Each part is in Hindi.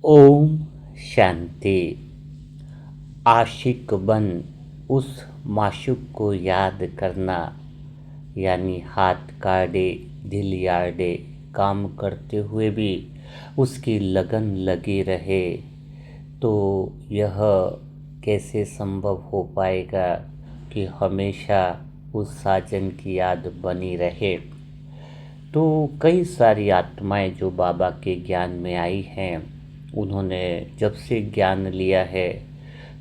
ओम शांति। आशिक बन उस माशूक को याद करना, यानी हाथ काड़े दिल यार्डे काम करते हुए भी उसकी लगन लगी रहे, तो यह कैसे संभव हो पाएगा कि हमेशा उस साजन की याद बनी रहे। तो कई सारी आत्माएं जो बाबा के ज्ञान में आई हैं, उन्होंने जब से ज्ञान लिया है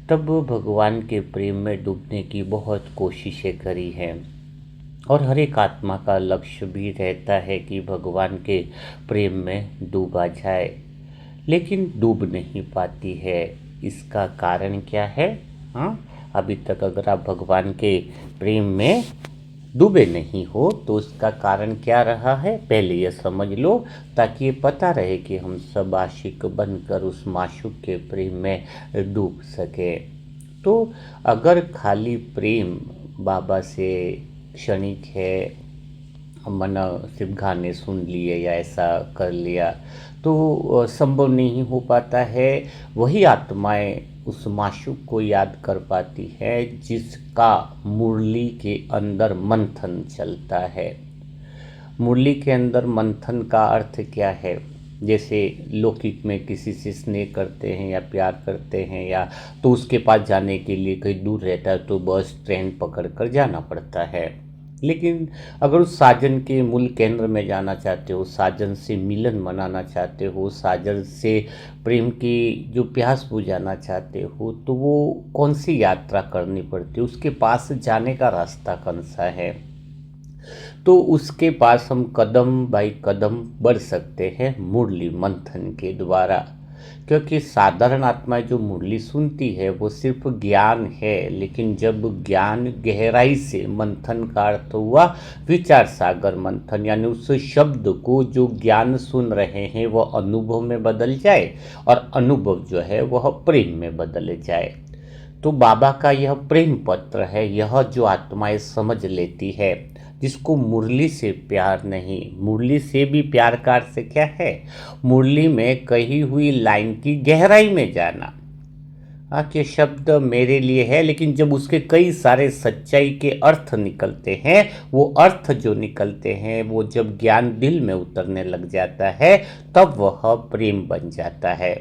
तब भगवान के प्रेम में डूबने की बहुत कोशिशें करी हैं। और हर एक आत्मा का लक्ष्य भी रहता है कि भगवान के प्रेम में डूबा जाए, लेकिन डूब नहीं पाती है। इसका कारण क्या है? हाँ, अभी तक अगर आप भगवान के प्रेम में डूबे नहीं हो तो उसका कारण क्या रहा है, पहले यह समझ लो, ताकि ये पता रहे कि हम सब आशिक बनकर उस माशूक के प्रेम में डूब सके। तो अगर खाली प्रेम बाबा से क्षणिक है, मन सिर्फ गाने सुन लिए या ऐसा कर लिया, तो संभव नहीं हो पाता है। वही आत्माएं उस माशूक को याद कर पाती है जिसका मुरली के अंदर मंथन चलता है। मुरली के अंदर मंथन का अर्थ क्या है? जैसे लौकिक में किसी से स्नेह करते हैं या प्यार करते हैं, या तो उसके पास जाने के लिए कहीं दूर रहता है तो बस ट्रेन पकड़ कर जाना पड़ता है। लेकिन अगर उस साजन के मूल केंद्र में जाना चाहते हो, साजन से मिलन मनाना चाहते हो, साजन से प्रेम की जो प्यास बुझाना चाहते हो, तो वो कौन सी यात्रा करनी पड़ती है, उसके पास जाने का रास्ता कौन सा है? तो उसके पास हम कदम बाई कदम बढ़ सकते हैं मुरली मंथन के द्वारा। क्योंकि साधारण आत्माएं जो मुरली सुनती है वो सिर्फ ज्ञान है, लेकिन जब ज्ञान गहराई से, मंथन का अर्थ हुआ विचार सागर मंथन, यानी उस शब्द को जो ज्ञान सुन रहे हैं वह अनुभव में बदल जाए और अनुभव जो है वह प्रेम में बदल जाए। तो बाबा का यह प्रेम पत्र है, यह जो आत्माएं समझ लेती है, जिसको मुरली से प्यार नहीं, मुरली से भी प्यार का अर्थ क्या है? मुरली में कही हुई लाइन की गहराई में जाना। के शब्द मेरे लिए है, लेकिन जब उसके कई सारे सच्चाई के अर्थ निकलते हैं, वो अर्थ जो निकलते हैं वो जब ज्ञान दिल में उतरने लग जाता है, तब वह प्रेम बन जाता है।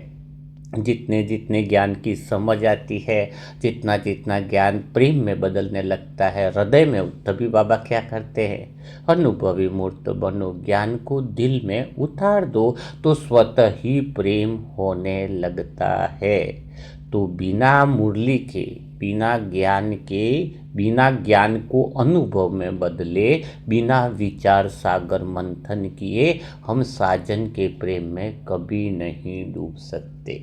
जितने जितने ज्ञान की समझ आती है, जितना जितना ज्ञान प्रेम में बदलने लगता है हृदय में, तभी बाबा क्या करते हैं? अनुभवी मूर्त बनो, ज्ञान को दिल में उतार दो, तो स्वतः ही प्रेम होने लगता है। तो बिना मुरली के, बिना ज्ञान को अनुभव में बदले, बिना विचार सागर मंथन किए हम साजन के प्रेम में कभी नहीं डूब सकते।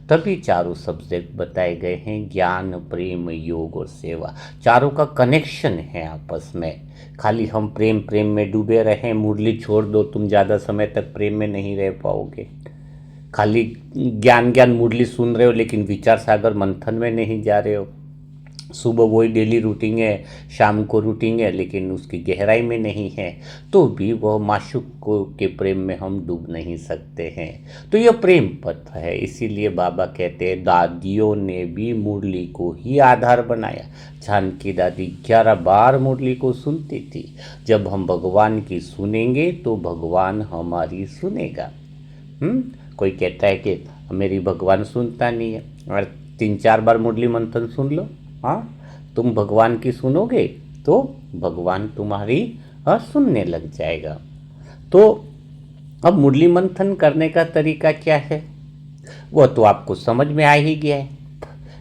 तभी चारों सब्जेक्ट बताए गए हैं, ज्ञान, प्रेम, योग और सेवा। चारों का कनेक्शन है आपस में। खाली हम प्रेम प्रेम में डूबे रहें, मुरली छोड़ दो, तुम ज़्यादा समय तक प्रेम में नहीं रह पाओगे। खाली ज्ञान ज्ञान मुरली सुन रहे हो लेकिन विचार सागर मंथन में नहीं जा रहे हो। सुबह वही डेली रूटीन है, शाम को रूटीन है, लेकिन उसकी गहराई में नहीं है, तो भी वह माशूक को के प्रेम में हम डूब नहीं सकते हैं। तो यह प्रेम पत्र है। इसीलिए बाबा कहते हैं, दादियों ने भी मुरली को ही आधार बनाया। जानकी दादी 11 बार मुरली को सुनती थी। जब हम भगवान की सुनेंगे तो भगवान हमारी सुनेगा। कोई कहता है कि मेरी भगवान सुनता नहीं है, और 3-4 बार मुरली मंथन सुन लो, हाँ, तुम भगवान की सुनोगे तो भगवान तुम्हारी सुनने लग जाएगा। तो अब मुरली मंथन करने का तरीका क्या है, वह तो आपको समझ में आ ही गया है।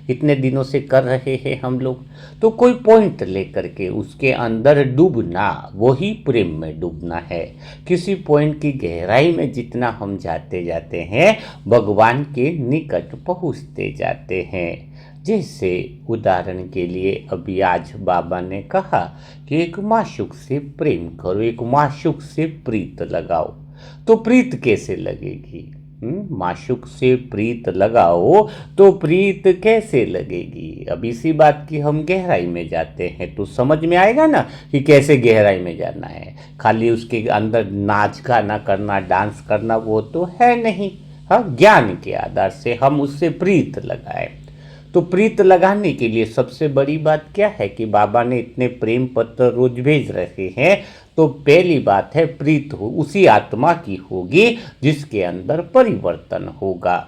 इतने दिनों से कर रहे हैं हम लोग, तो कोई पॉइंट लेकर के उसके अंदर डूबना, वही प्रेम में डूबना है। किसी पॉइंट की गहराई में जितना हम जाते जाते हैं, भगवान के निकट पहुँचते जाते हैं। जैसे उदाहरण के लिए अभी आज बाबा ने कहा कि एक माशूक से प्रेम करो, एक माशूक से प्रीत लगाओ। तो प्रीत कैसे लगेगी? माशूक से प्रीत लगाओ तो प्रीत कैसे लगेगी? अब इसी बात की हम गहराई में जाते हैं तो समझ में आएगा ना कि कैसे गहराई में जाना है। खाली उसके अंदर नाच गाना करना, डांस करना, वो तो है नहीं। हाँ, ज्ञान के आधार से हम उससे प्रीत लगाए। तो प्रीत लगाने के लिए सबसे बड़ी बात क्या है कि बाबा ने इतने प्रेम पत्र रोज भेज रहे हैं, तो पहली बात है प्रीत हो उसी आत्मा की होगी जिसके अंदर परिवर्तन होगा।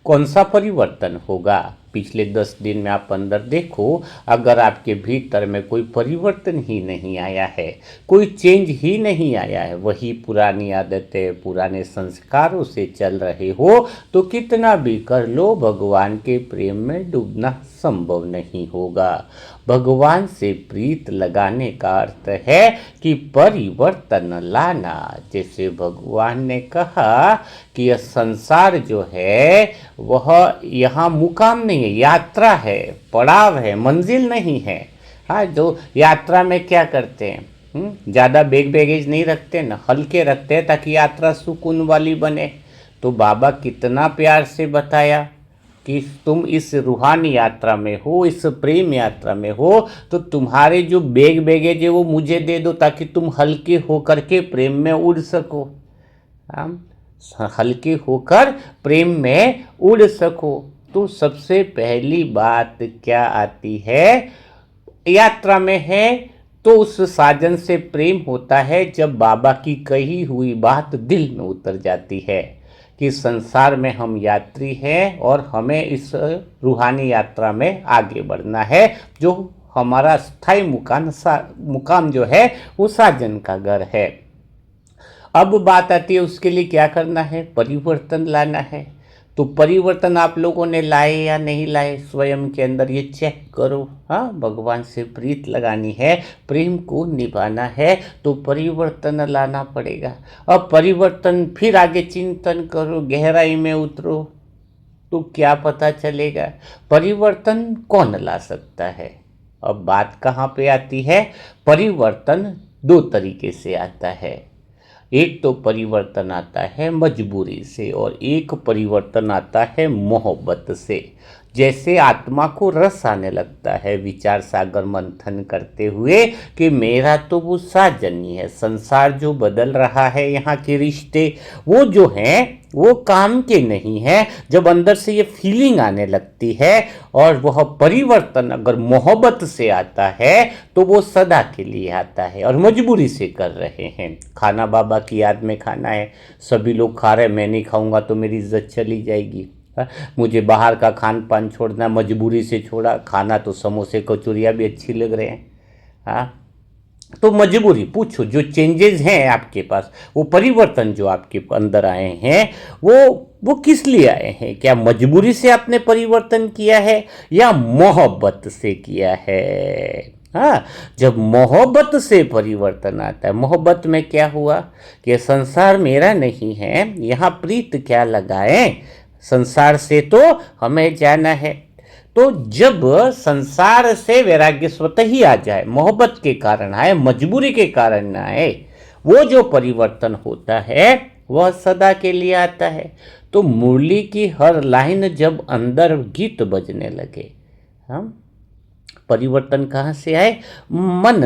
कौन सा परिवर्तन होगा? पिछले 10 दिन में आप अंदर देखो, अगर आपके भीतर में कोई परिवर्तन ही नहीं आया है, कोई चेंज ही नहीं आया है, वही पुरानी आदतें पुराने संस्कारों से चल रहे हो, तो कितना भी कर लो भगवान के प्रेम में डूबना संभव नहीं होगा। भगवान से प्रीत लगाने का अर्थ है कि परिवर्तन लाना। जैसे भगवान ने कहा कि यह संसार जो है वह यहाँ मुकाम नहीं है, यात्रा है, पड़ाव है, मंजिल नहीं है। हाँ, जो यात्रा में क्या करते हैं, ज़्यादा बैगेज नहीं रखते ना, हल्के रखते हैं ताकि यात्रा सुकून वाली बने। तो बाबा कितना प्यार से बताया कि तुम इस रूहानी यात्रा में हो, इस प्रेम यात्रा में हो, तो तुम्हारे जो बैगेज है वो मुझे दे दो ताकि तुम हल्के होकर के प्रेम में उड़ सको। हल्के होकर प्रेम में उड़ सको। तो सबसे पहली बात क्या आती है, यात्रा में है तो उस साजन से प्रेम होता है जब बाबा की कही हुई बात दिल में उतर जाती है कि संसार में हम यात्री हैं और हमें इस रूहानी यात्रा में आगे बढ़ना है। जो हमारा स्थायी मुकाम जो है वो साजन का घर है। अब बात आती है उसके लिए क्या करना है, परिवर्तन लाना है। तो परिवर्तन आप लोगों ने लाए या नहीं लाए, स्वयं के अंदर ये चेक करो। हाँ, भगवान से प्रीत लगानी है, प्रेम को निभाना है, तो परिवर्तन लाना पड़ेगा। अब परिवर्तन फिर आगे चिंतन करो, गहराई में उतरो, तो क्या पता चलेगा परिवर्तन कौन ला सकता है। अब बात कहाँ पे आती है, परिवर्तन 2 तरीके से आता है। एक तो परिवर्तन आता है मजबूरी से और एक परिवर्तन आता है मोहब्बत से। जैसे आत्मा को रस आने लगता है विचार सागर मंथन करते हुए कि मेरा तो वो साजन ही है, संसार जो बदल रहा है, यहाँ के रिश्ते वो जो हैं वो काम के नहीं है। जब अंदर से ये फीलिंग आने लगती है और वह परिवर्तन अगर मोहब्बत से आता है तो वो सदा के लिए आता है। और मजबूरी से कर रहे हैं, खाना बाबा की याद में खाना है, सभी लोग खा रहे, मैं नहीं खाऊंगा तो मेरी इज्जत चली जाएगी। मुझे बाहर का खान पान छोड़ना, मजबूरी से छोड़ा, खाना तो समोसे कचौरियाँ भी अच्छी लग रहे हैं। हाँ, तो मजबूरी पूछो, जो चेंजेस हैं आपके पास, वो परिवर्तन जो आपके अंदर आए हैं वो किस लिए आए हैं? क्या मजबूरी से आपने परिवर्तन किया है या मोहब्बत से किया है? हाँ, जब मोहब्बत से परिवर्तन आता है, मोहब्बत में क्या हुआ कि संसार मेरा नहीं है, यहाँ प्रीत क्या लगाए, संसार से तो हमें जाना है। तो जब संसार से वैराग्य स्वतः ही आ जाए, मोहब्बत के कारण आए, मजबूरी के कारण ना आए, वो जो परिवर्तन होता है वह सदा के लिए आता है। तो मुरली की हर लाइन जब अंदर गीत बजने लगे, हम परिवर्तन कहाँ से आए, मन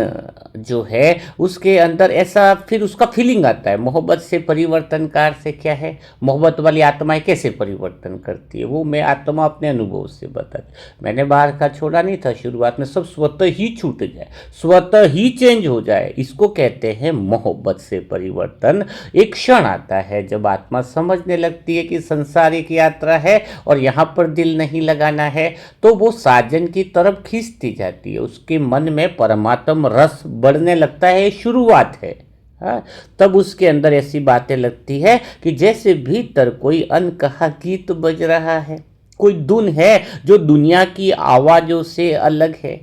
जो है उसके अंदर ऐसा फिर उसका फीलिंग आता है। मोहब्बत से परिवर्तन का अर्थ से क्या है, मोहब्बत वाली आत्माएं कैसे परिवर्तन करती है, वो मैं आत्मा अपने अनुभव से बता, मैंने बाहर का छोड़ा नहीं था, शुरुआत में सब स्वतः ही छूट जाए, स्वतः ही चेंज हो जाए, इसको कहते हैं मोहब्बत से परिवर्तन। एक क्षण आता है जब आत्मा समझने लगती है कि संसार एक यात्रा है और यहाँ पर दिल नहीं लगाना है, तो वो साजन की तरफ खींचती जाती है, उसके मन में परमात्म रस बढ़ने लगता है, शुरुआत है। हाँ, तब उसके अंदर ऐसी बातें लगती है कि जैसे भीतर कोई अनकहा गीत बज रहा है, कोई धुन है जो दुनिया की आवाज़ों से अलग है,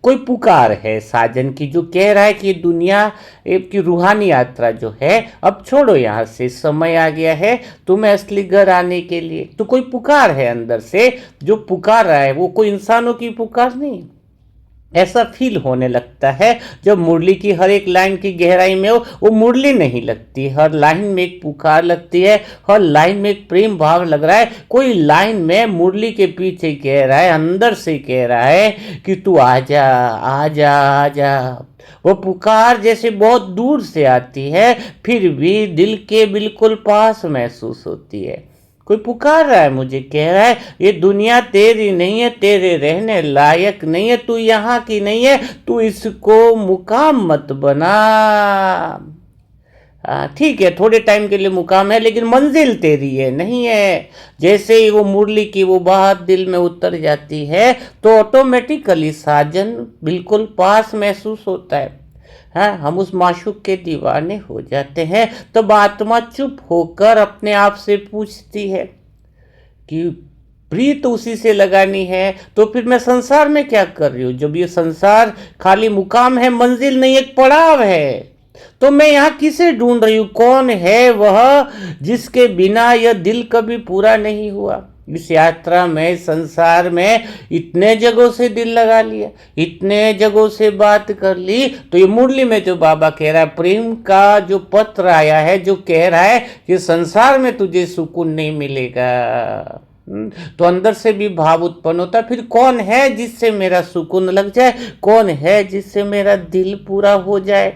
कोई पुकार है साजन की जो कह रहा है कि दुनिया की रूहानी यात्रा जो है अब छोड़ो, यहाँ से समय आ गया है तुम्हें असली घर आने के लिए। तो कोई पुकार है अंदर से, जो पुकार रहा है वो कोई इंसानों की पुकार नहीं, ऐसा फील होने लगता है जब मुरली की हर एक लाइन की गहराई में वो मुरली नहीं लगती, हर लाइन में एक पुकार लगती है, हर लाइन में एक प्रेम भाव लग रहा है। कोई लाइन में मुरली के पीछे कह रहा है, अंदर से कह रहा है कि तू आजा आजा आजा। वो पुकार जैसे बहुत दूर से आती है, फिर भी दिल के बिल्कुल पास महसूस होती है। कोई पुकार रहा है, मुझे कह रहा है ये दुनिया तेरी नहीं है, तेरे रहने लायक नहीं है, तू यहाँ की नहीं है, तू इसको मुकाम मत बना। ठीक है, थोड़े टाइम के लिए मुकाम है, लेकिन मंजिल तेरी है नहीं है। जैसे ही वो मुरली की वो बात दिल में उतर जाती है तो ऑटोमेटिकली साजन बिल्कुल पास महसूस होता है। हाँ, हम उस माशूक के दीवाने हो जाते हैं। तब आत्मा चुप होकर अपने आप से पूछती है कि प्रीत उसी से लगानी है तो फिर मैं संसार में क्या कर रही हूँ? जब ये संसार खाली मुकाम है, मंजिल नहीं, एक पड़ाव है, तो मैं यहाँ किसे ढूंढ रही हूँ? कौन है वह जिसके बिना यह दिल कभी पूरा नहीं हुआ? इस यात्रा में, संसार में इतने जगहों से दिल लगा लिया, इतने जगहों से बात कर ली, तो ये मुरली में जो बाबा कह रहा है, प्रेम का जो पत्र आया है, जो कह रहा है कि संसार में तुझे सुकून नहीं मिलेगा, तो अंदर से भी भाव उत्पन्न होता है, फिर कौन है जिससे मेरा सुकून लग जाए? कौन है जिससे मेरा दिल पूरा हो जाए?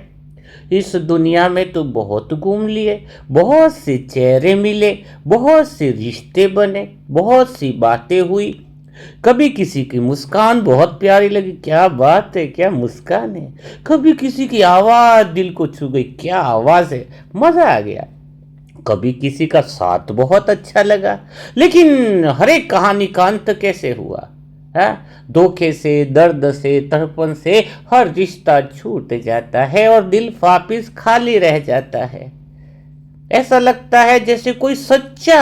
इस दुनिया में तो बहुत घूम लिए, बहुत से चेहरे मिले, बहुत से रिश्ते बने, बहुत सी बातें हुई। कभी किसी की मुस्कान बहुत प्यारी लगी, क्या बात है, क्या मुस्कान है। कभी किसी की आवाज़ दिल को छू गई, क्या आवाज़ है, मज़ा आ गया। कभी किसी का साथ बहुत अच्छा लगा। लेकिन हर एक कहानी का अंत कैसे हुआ है? धोखे से, दर्द से, तड़पन से हर रिश्ता छूट जाता है और दिल वापिस खाली रह जाता है। ऐसा लगता है जैसे कोई सच्चा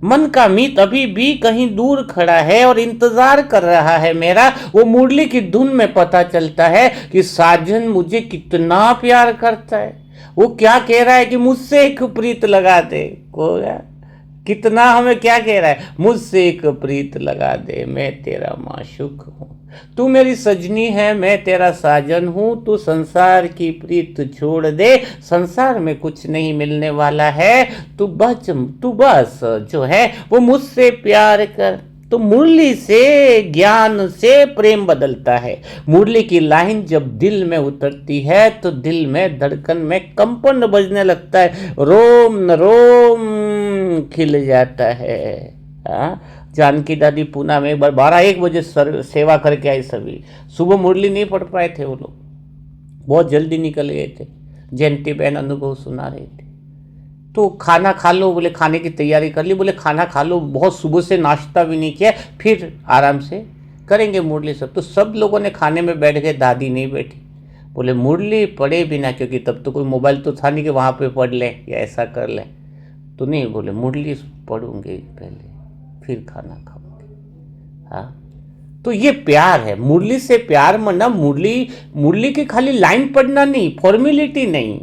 मन का मीत अभी भी कहीं दूर खड़ा है और इंतजार कर रहा है मेरा। वो मुरली की धुन में पता चलता है कि साजन मुझे कितना प्यार करता है। वो क्या कह रहा है कि मुझसे एक प्रीत लगा दे। कितना हमें क्या कह रहा है? मुझसे एक प्रीत लगा दे, मैं तेरा माशूक हूँ, तू मेरी सजनी है, मैं तेरा साजन हूँ, तू संसार की प्रीत छोड़ दे, संसार में कुछ नहीं मिलने वाला है, तू बस जो है वो मुझसे प्यार कर। तो मुरली से, ज्ञान से प्रेम बदलता है। मुरली की लाइन जब दिल में उतरती है तो दिल में, धड़कन में कंपन बजने लगता है, रोम रोम खिल जाता है। जानकी दादी पूना में एक बार 12-1 बजे सेवा करके आई। सभी सुबह मुरली नहीं पढ़ पाए थे, वो लोग बहुत जल्दी निकल गए थे। जयंती बहन अनुभव सुना रहे थे। तो खाना खा लो, बोले खाने की तैयारी कर ली, बोले खाना खा लो, बहुत सुबह से नाश्ता भी नहीं किया, फिर आराम से करेंगे मुरली सब। तो सब लोगों ने खाने में बैठ गए, दादी नहीं बैठी। बोले मुरली पढ़े बिना, क्योंकि तब तो कोई मोबाइल तो था नहीं कि वहाँ पे पढ़ लें या ऐसा कर लें, तो नहीं, बोले मुरली पढ़ूंगे पहले फिर खाना खाऊंगे। हाँ, तो ये प्यार है। मुरली से प्यार मना, मुरली की खाली लाइन पढ़ना नहीं, फॉर्मेलिटी नहीं,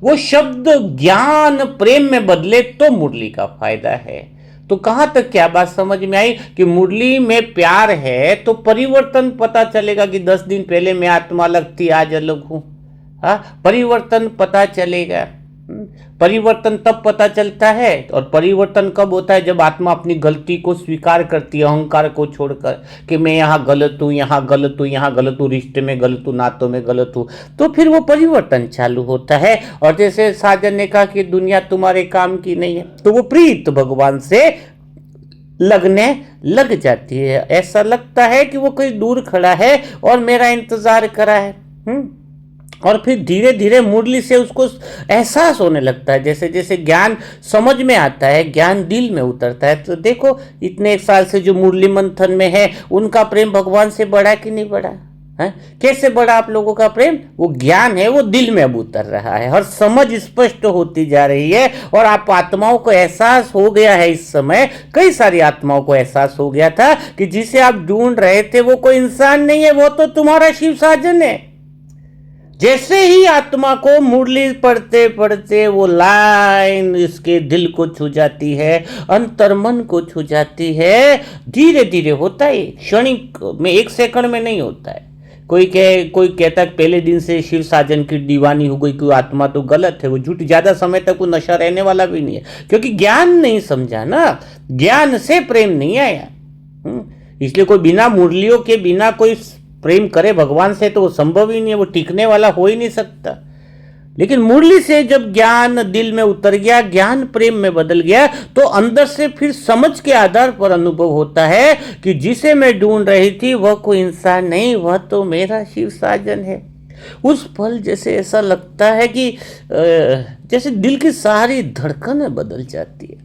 वो शब्द ज्ञान प्रेम में बदले तो मुरली का फायदा है। तो कहां तक क्या बात समझ में आई कि मुरली में प्यार है तो परिवर्तन पता चलेगा कि 10 दिन पहले मैं आत्मा अलग थी, आज अलग हूं। हाँ, परिवर्तन पता चलेगा। परिवर्तन तब पता चलता है, और परिवर्तन कब होता है? जब आत्मा अपनी गलती को स्वीकार करती है, अहंकार को छोड़कर कि मैं यहाँ गलत हूँ, यहाँ गलत हूँ, यहाँ गलत हूँ, रिश्ते में गलत हूँ, नातों में गलत हूँ, तो फिर वो परिवर्तन चालू होता है। और जैसे साजन ने कहा कि दुनिया तुम्हारे काम की नहीं है, तो वो प्रीत भगवान से लगने लग जाती है। ऐसा लगता है कि वो कहीं दूर खड़ा है और मेरा इंतजार करा है। और फिर धीरे धीरे मुरली से उसको एहसास होने लगता है, जैसे जैसे ज्ञान समझ में आता है, ज्ञान दिल में उतरता है। तो देखो, इतने 1 साल से जो मुरली मंथन में है, उनका प्रेम भगवान से बड़ा कि नहीं बड़ा है? कैसे बड़ा आप लोगों का प्रेम? वो ज्ञान है, वो दिल में अब उतर रहा है, हर समझ स्पष्ट होती जा रही है। और आप आत्माओं को एहसास हो गया है, इस समय कई सारी आत्माओं को एहसास हो गया था कि जिसे आप ढूंढ रहे थे वो कोई इंसान नहीं है, वो तो तुम्हारा शिव साजन है। जैसे ही आत्मा को मुरली पढ़ते पढ़ते वो लाइन इसके दिल को छू जाती है, अंतर्मन को छू जाती है, धीरे धीरे होता है, क्षणिक में, 1 सेकंड में नहीं होता है, कोई कहता है पहले दिन से शिव साजन की दीवानी हो गई, कोई आत्मा तो गलत है, वो झूठ। ज़्यादा समय तक वो नशा रहने वाला भी नहीं है, क्योंकि ज्ञान नहीं समझा ना, ज्ञान से प्रेम नहीं आया। इसलिए कोई बिना मुरलियों के बिना कोई प्रेम करे भगवान से तो वो संभव ही नहीं है, वो टिकने वाला हो ही नहीं सकता। लेकिन मुरली से जब ज्ञान दिल में उतर गया, ज्ञान प्रेम में बदल गया, तो अंदर से फिर समझ के आधार पर अनुभव होता है कि जिसे मैं ढूंढ रही थी वह कोई इंसान नहीं, वह तो मेरा शिव साजन है। उस पल जैसे ऐसा लगता है कि जैसे दिल की सारी धड़कनें बदल जाती है,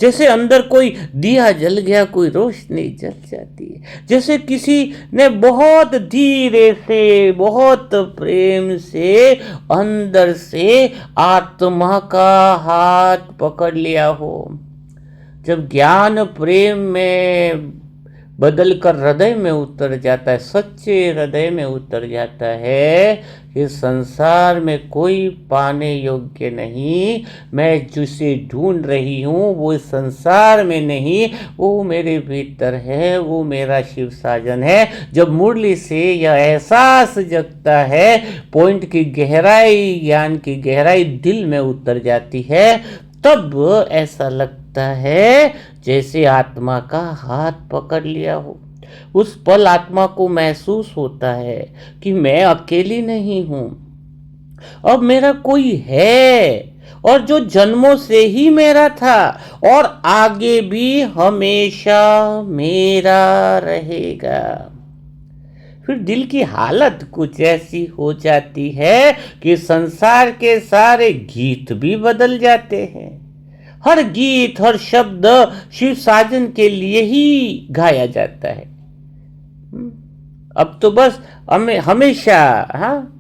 जैसे अंदर कोई दिया जल गया, कोई रोशनी जल जाती है, जैसे किसी ने बहुत धीरे से, बहुत प्रेम से अंदर से आत्मा का हाथ पकड़ लिया हो। जब ज्ञान प्रेम में बदल कर हृदय में उतर जाता है, सच्चे हृदय में उतर जाता है कि संसार में कोई पाने योग्य नहीं, मैं जिसे ढूंढ रही हूँ वो संसार में नहीं, वो मेरे भीतर है, वो मेरा शिव साजन है। जब मुरली से यह एहसास जगता है, पॉइंट की गहराई, ज्ञान की गहराई दिल में उतर जाती है, तब ऐसा लगता है जैसे आत्मा का हाथ पकड़ लिया हो। उस पल आत्मा को महसूस होता है कि मैं अकेली नहीं हूं, अब मेरा कोई है, और जो जन्मों से ही मेरा था और आगे भी हमेशा मेरा रहेगा। फिर दिल की हालत कुछ ऐसी हो जाती है कि संसार के सारे गीत भी बदल जाते हैं। हर गीत, हर शब्द शिव साजन के लिए ही गाया जाता है। अब तो बस हमें हमेशा, हाँ,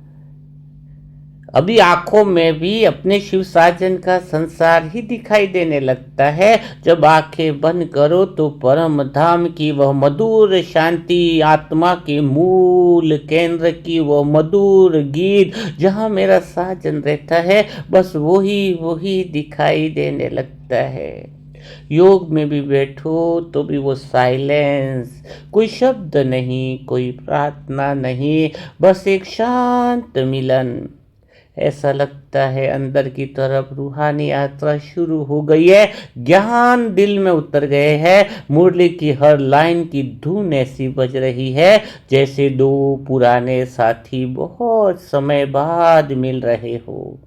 अभी आंखों में भी अपने शिव साजन का संसार ही दिखाई देने लगता है। जब आंखें बंद करो तो परम धाम की वह मधुर शांति, आत्मा के मूल केंद्र की वह मधुर गीत, जहाँ मेरा साजन रहता है, बस वही दिखाई देने लगता है। योग में भी बैठो तो भी वो साइलेंस, कोई शब्द नहीं, कोई प्रार्थना नहीं, बस एक शांत मिलन। ऐसा लगता है अंदर की तरफ रूहानी यात्रा शुरू हो गई है, ज्ञान दिल में उतर गए हैं। मुरली की हर लाइन की धुन ऐसी बज रही है जैसे दो पुराने साथी बहुत समय बाद मिल रहे हो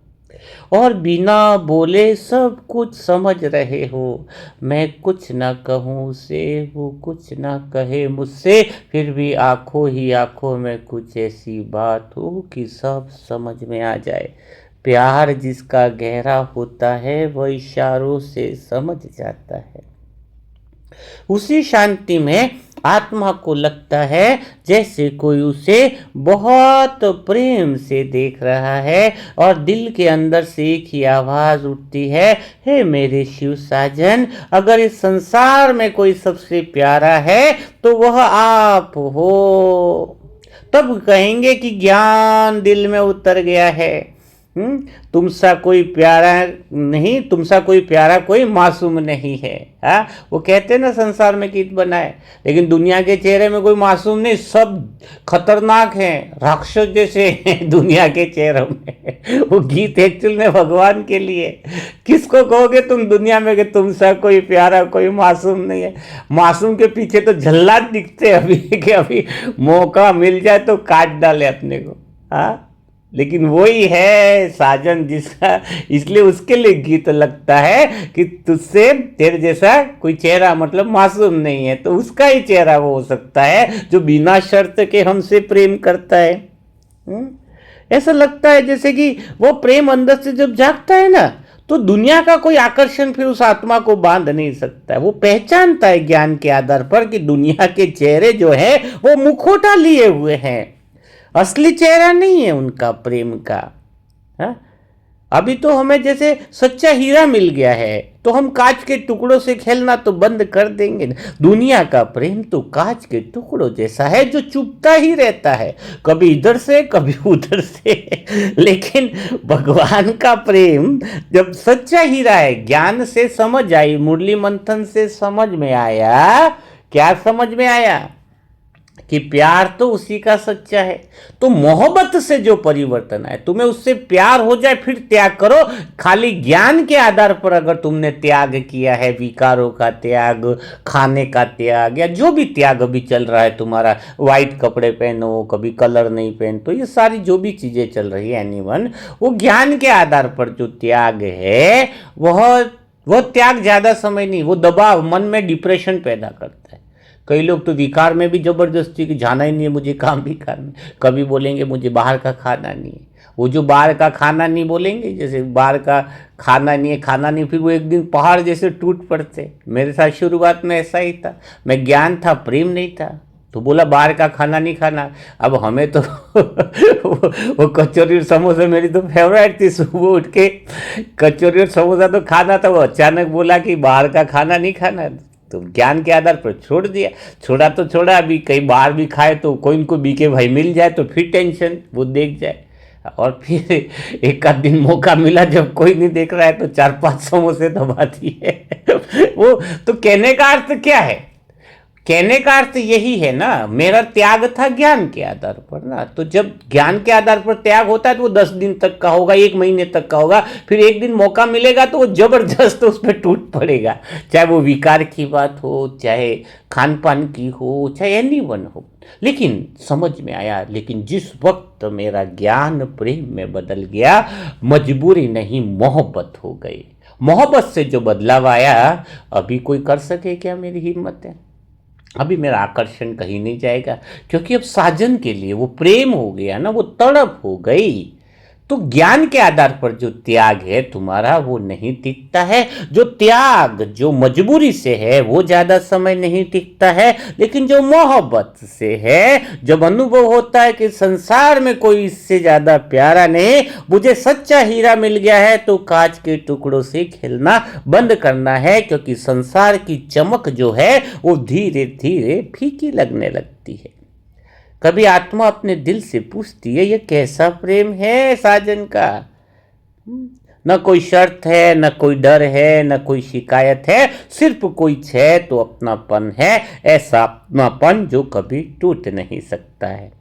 और बिना बोले सब कुछ समझ रहे हो। मैं कुछ ना कहूँ उसे, वो कुछ ना कहे मुझसे, फिर भी आंखों ही आंखों में कुछ ऐसी बात हो कि सब समझ में आ जाए। प्यार जिसका गहरा होता है वह इशारों से समझ जाता है। उसी शांति में आत्मा को लगता है जैसे कोई उसे बहुत प्रेम से देख रहा है और दिल के अंदर से एक ही आवाज उठती है, हे मेरे शिव साजन, अगर इस संसार में कोई सबसे प्यारा है तो वह आप हो। तब कहेंगे कि ज्ञान दिल में उतर गया है। तुमसा कोई प्यारा नहीं, तुमसा कोई प्यारा कोई मासूम नहीं है। हाँ, वो कहते हैं ना संसार में गीत बनाए, लेकिन दुनिया के चेहरे में कोई मासूम नहीं, सब खतरनाक हैं, राक्षस जैसे हैं दुनिया के चेहरों में। वो गीत एक्चुअल में भगवान के लिए। किसको कहोगे तुम दुनिया में कि तुमसा कोई प्यारा कोई मासूम नहीं है? मासूम के पीछे तो जल्लाद दिखते अभी कि अभी मौका मिल जाए तो काट डाले अपने को। हाँ, लेकिन वही है साजन जिसका, इसलिए उसके लिए गीत लगता है कि तुझसे तेरे जैसा कोई चेहरा मतलब मासूम नहीं है, तो उसका ही चेहरा वो हो सकता है जो बिना शर्त के हमसे प्रेम करता है। ऐसा लगता है जैसे कि वो प्रेम अंदर से जब जागता है ना, तो दुनिया का कोई आकर्षण फिर उस आत्मा को बांध नहीं सकता है। वो पहचानता है ज्ञान के आधार पर कि दुनिया के चेहरे जो है वो मुखौटा लिए हुए हैं, असली चेहरा नहीं है उनका प्रेम का। हा? अभी तो हमें जैसे सच्चा हीरा मिल गया है तो हम कांच के टुकड़ों से खेलना तो बंद कर देंगे। दुनिया का प्रेम तो कांच के टुकड़ों जैसा है जो चुभता ही रहता है, कभी इधर से कभी उधर से। लेकिन भगवान का प्रेम जब सच्चा हीरा है, ज्ञान से समझ आई, मुरली मंथन से समझ में आया। क्या समझ में आया? कि प्यार तो उसी का सच्चा है। तो मोहब्बत से जो परिवर्तन है, तुम्हें उससे प्यार हो जाए फिर त्याग करो। खाली ज्ञान के आधार पर अगर तुमने त्याग किया है, विकारों का त्याग, खाने का त्याग, या जो भी त्याग अभी चल रहा है तुम्हारा, वाइट कपड़े पहनो, कभी कलर नहीं पहनते, ये सारी जो भी चीजें चल रही है एनीवन, वो ज्ञान के आधार पर जो त्याग है वह त्याग ज्यादा समय नहीं, वो दबाव मन में डिप्रेशन पैदा करता है। कई लोग तो विकार में भी जबरदस्ती कि जाना ही नहीं है, मुझे काम भी करना है। कभी बोलेंगे मुझे बाहर का खाना नहीं है। वो जो बाहर का खाना नहीं बोलेंगे, जैसे बाहर का खाना नहीं है, खाना नहीं, फिर वो एक दिन पहाड़ जैसे टूट पड़ते। मेरे साथ शुरुआत में ऐसा ही था। मैं ज्ञान था, प्रेम नहीं था, तो बोला बाहर का खाना नहीं खाना। अब हमें तो वो कचौरी और समोसा मेरी तो फेवरेट थी। सुबह उठ के कचौरी और समोसा तो खाना था, वो अचानक बोला कि बाहर का खाना नहीं खाना, तो ज्ञान के आधार पर छोड़ दिया। छोड़ा तो छोड़ा, अभी कहीं बाहर भी खाए तो कोई इनको बीके भाई मिल जाए तो फिर टेंशन, वो देख जाए। और फिर एक आध दिन मौका मिला जब कोई नहीं देख रहा है तो 4-5 समोसे दबा दिए। वो तो कहने का अर्थ क्या है? कहने का अर्थ यही है ना, मेरा त्याग था ज्ञान के आधार पर ना। तो जब ज्ञान के आधार पर त्याग होता है तो वो 10 दिन तक का होगा, 1 महीने तक का होगा, फिर एक दिन मौका मिलेगा तो वो जबरदस्त उस पर टूट पड़ेगा। चाहे वो विकार की बात हो, चाहे खान पान की हो, चाहे एनीवन हो। लेकिन समझ में आया, लेकिन जिस वक्त मेरा ज्ञान प्रेम में बदल गया, मजबूरी नहीं मोहब्बत हो गई। मोहब्बत से जो बदलाव आया, अभी कोई कर सके क्या? मेरी हिम्मत है, अभी मेरा आकर्षण कहीं नहीं जाएगा, क्योंकि अब साजन के लिए वो प्रेम हो गया ना, वो तड़प हो गई। तो ज्ञान के आधार पर जो त्याग है तुम्हारा वो नहीं टिकता है। जो त्याग जो मजबूरी से है वो ज्यादा समय नहीं टिकता है। लेकिन जो मोहब्बत से है, जब अनुभव होता है कि संसार में कोई इससे ज्यादा प्यारा नहीं, मुझे सच्चा हीरा मिल गया है, तो कांच के टुकड़ों से खेलना बंद करना है। क्योंकि संसार की चमक जो है वो धीरे धीरे फीकी लगने लगती है। कभी आत्मा अपने दिल से पूछती है, ये कैसा प्रेम है साजन का? न कोई शर्त है, न कोई डर है, न कोई शिकायत है, सिर्फ कोई छह तो अपनापन है। ऐसा अपनापन जो कभी टूट नहीं सकता है।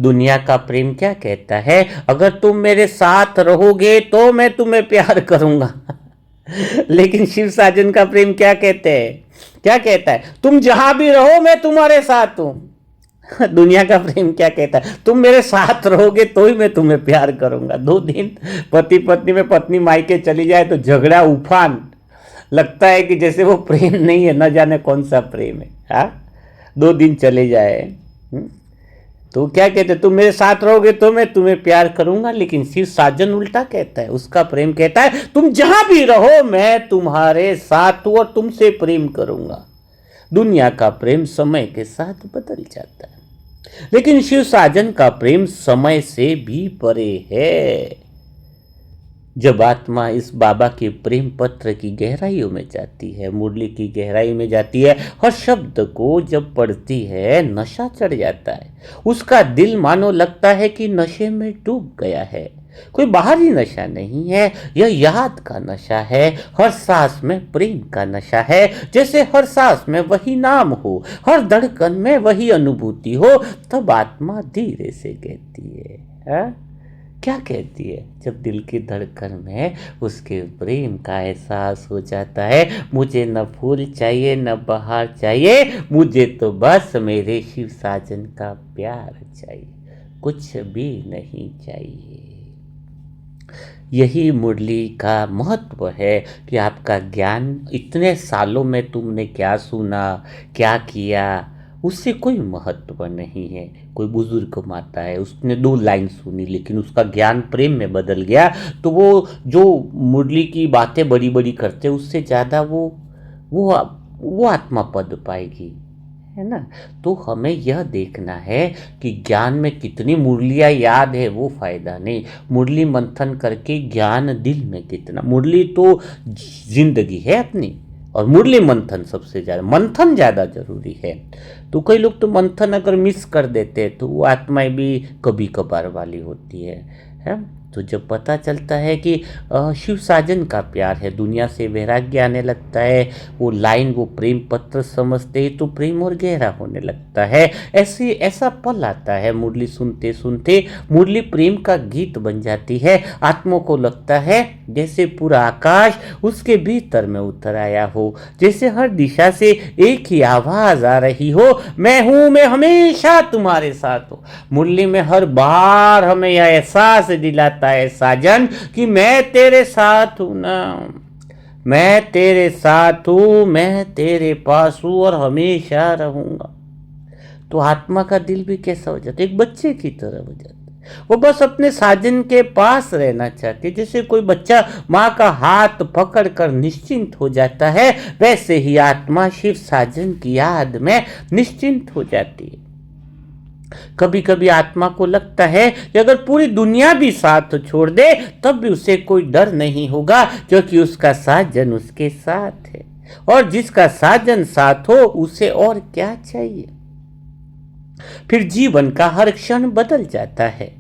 दुनिया का प्रेम क्या कहता है? अगर तुम मेरे साथ रहोगे तो मैं तुम्हें प्यार करूंगा। लेकिन शिव साजन का प्रेम क्या कहते हैं? क्या कहता है? तुम जहां भी रहो मैं तुम्हारे साथ हूं। दुनिया का प्रेम क्या कहता है? तुम मेरे साथ रहोगे तो ही मैं तुम्हें प्यार करूंगा। 2 दिन पति पत्नी में पत्नी मायके चली जाए तो झगड़ा उफान, लगता है कि जैसे वो प्रेम नहीं है, न जाने कौन सा प्रेम है। हाँ, 2 दिन चले जाए तो क्या कहते हैं? तुम मेरे साथ रहोगे तो मैं तुम्हें प्यार करूंगा। लेकिन शिव साजन उल्टा कहता है, उसका प्रेम कहता है तुम जहां भी रहो मैं तुम्हारे साथ हूं और तुमसे प्रेम करूंगा। दुनिया का प्रेम समय के साथ बदल जाता है, लेकिन शिव साजन का प्रेम समय से भी परे है। जब आत्मा इस बाबा के प्रेम पत्र की गहराइयों में जाती है, मुरली की गहराई में जाती है, हर शब्द को जब पढ़ती है नशा चढ़ जाता है। उसका दिल मानो लगता है कि नशे में डूब गया है। कोई बाहरी नशा नहीं है, यह याद का नशा है। हर सांस में प्रेम का नशा है। जैसे हर सांस में वही नाम हो, हर धड़कन में वही अनुभूति हो। तब आत्मा धीरे से कहती है, क्या कहती है? जब दिल की धड़कन में उसके प्रेम का एहसास हो जाता है, मुझे न फूल चाहिए न बहार चाहिए, मुझे तो बस मेरे शिव साजन का प्यार चाहिए, कुछ भी नहीं चाहिए। यही मुरली का महत्व है कि आपका ज्ञान इतने सालों में तुमने क्या सुना, क्या किया, उससे कोई महत्व नहीं है। कोई बुजुर्ग माता है, उसने 2 लाइन सुनी लेकिन उसका ज्ञान प्रेम में बदल गया, तो वो जो मुरली की बातें बड़ी बड़ी करते उससे ज़्यादा वो आत्मा पद पाएगी, है ना। तो हमें यह देखना है कि ज्ञान में कितनी मुरलियाँ याद है वो फायदा नहीं, मुरली मंथन करके ज्ञान दिल में कितना। मुरली तो जिंदगी है अपनी, और मुरली मंथन सबसे ज़्यादा, मंथन ज़्यादा जरूरी है। तो कई लोग तो मंथन अगर मिस कर देते हैं तो वो आत्माएं भी कभी कभार वाली होती है। तो जब पता चलता है कि शिव साजन का प्यार है, दुनिया से वैराग्य आने लगता है। वो लाइन वो प्रेम पत्र समझते ही तो प्रेम और गहरा होने लगता है। ऐसा पल आता है, मुरली सुनते सुनते मुरली प्रेम का गीत बन जाती है। आत्मा को लगता है जैसे पूरा आकाश उसके भीतर में उतर आया हो, जैसे हर दिशा से एक ही आवाज आ रही हो, मैं हूं, मैं हमेशा तुम्हारे साथ हूं। मुरली में हर बार हमें यह एहसास दिलाता है साजन कि मैं तेरे साथ हूं ना, मैं तेरे साथ हूं, मैं तेरे पास हूं और हमेशा रहूंगा। तो आत्मा का दिल भी कैसा हो जाता है, एक बच्चे की तरह हो जाता है। वो बस अपने साजन के पास रहना चाहती है। जैसे कोई बच्चा माँ का हाथ पकड़कर निश्चिंत हो जाता है, वैसे ही आत्मा शिव साजन की याद में निश्चिंत हो जाती है। कभी कभी आत्मा को लगता है कि अगर पूरी दुनिया भी साथ छोड़ दे तब भी उसे कोई डर नहीं होगा, क्योंकि उसका साजन उसके साथ है। और जिसका साजन साथ हो उसे और क्या चाहिए। फिर जीवन का हर क्षण बदल जाता है।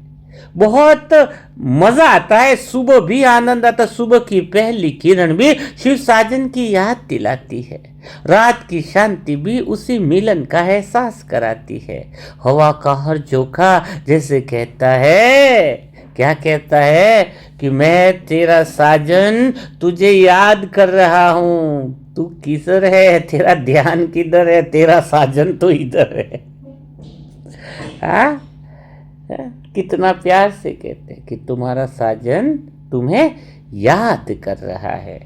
बहुत मजा आता है, सुबह भी आनंद आता, सुबह की पहली किरण भी शिव साजन की याद दिलाती है। रात की शांति भी उसी मिलन का एहसास कराती है। हवा का हर झोंका जैसे कहता है, क्या कहता है कि मैं तेरा साजन तुझे याद कर रहा हूं, तू किधर है, तेरा ध्यान किधर है, तेरा साजन तो इधर है। हाँ, कितना प्यार से कहते हैं कि तुम्हारा साजन तुम्हें याद कर रहा है।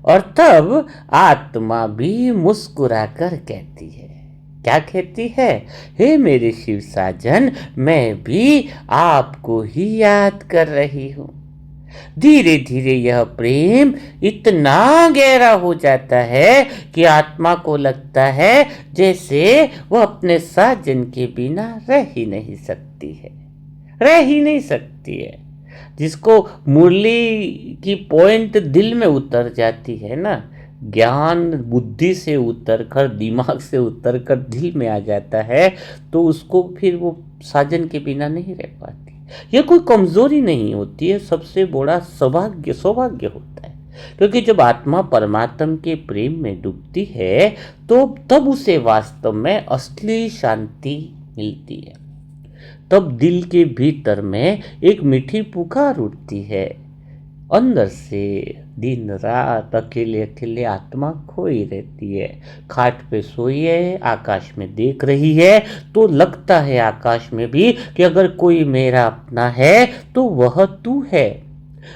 और तब आत्मा भी मुस्कुराकर कहती है, क्या कहती है, हे मेरे शिव साजन, मैं भी आपको ही याद कर रही हूं। धीरे धीरे यह प्रेम इतना गहरा हो जाता है कि आत्मा को लगता है जैसे वह अपने साजन के बिना रह ही नहीं सकती है, रह ही नहीं सकती है। जिसको मुरली की पॉइंट दिल में उतर जाती है ना, ज्ञान बुद्धि से उतर कर, दिमाग से उतर कर दिल में आ जाता है, तो उसको फिर वो साजन के बिना नहीं रह पाती। यह कोई कमजोरी नहीं होती है, सबसे बड़ा सौभाग्य होता है। क्योंकि जब आत्मा परमात्मा के प्रेम में डूबती है तो तब उसे वास्तव में असली शांति मिलती है। तब दिल के भीतर में एक मीठी पुकार उठती है। अंदर से दिन रात अकेले अकेले आत्मा खोई रहती है। खाट पे सोई है, आकाश में देख रही है, तो लगता है आकाश में भी कि अगर कोई मेरा अपना है तो वह तू है,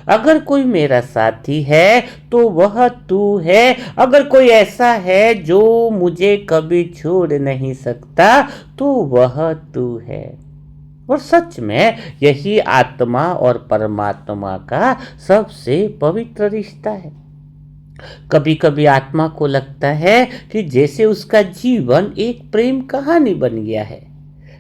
अगर कोई मेरा साथी है तो वह तू है, अगर कोई ऐसा है जो मुझे कभी छोड़ नहीं सकता तो वह तू है। और सच में यही आत्मा और परमात्मा का सबसे पवित्र रिश्ता है। कभी कभी आत्मा को लगता है कि जैसे उसका जीवन एक प्रेम कहानी बन गया है,